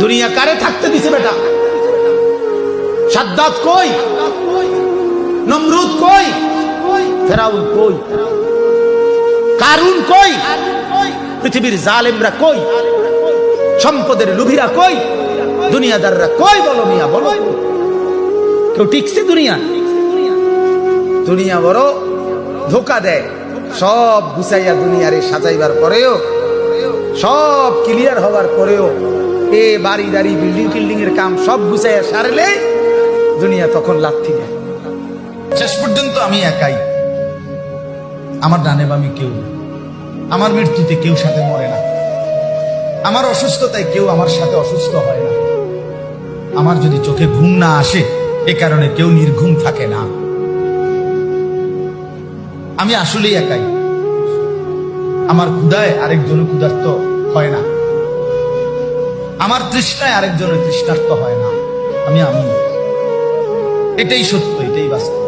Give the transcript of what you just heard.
দুনিয়া কারে থাকতে দিছে বেটা? সাদ্দাত কই? নমরুদ কই? ফেরাউন কই? কারুন কই? পৃথিবীর জালেমরা কই? সম্পদের লোভীরা কই? দুনিয়াদাররা কই? বলো মিয়া, বলো। কেউ টিকছে দুনিয়া? দুনিয়া বড় ধোকা দেয়। সব গুছাইয়া দুনিয়ারে সাজাইবার পরেও, সব ক্লিয়ার হবার পরেও, এ বাড়ি দাড়ি বিল্ডিং টিল্ডিং এর কাম সব গুছাইয়া সারলে দুনিয়া তখন লাথি দেয়। শেষ পর্যন্ত আমি একাই, আমার ডানে বামে কেউ। আমার মৃত্যুতে কেউ সাথে মরে না, আমার অসুস্থতায় কেউ আমার সাথে অসুস্থ হয় না। আমার যদি চোখে ঘুম না আসে, এ কারণে কেউ নির্ঘুম থাকে না। আমি আসলেই একাই। আমার ক্ষুধায় আরেকজন ক্ষুধার্ত হয় না, আমার তৃষ্ণায় আরেকজনের তৃষ্ণার্ত হয় না। আমি এটাই সত্য, এটাই বাস্তব।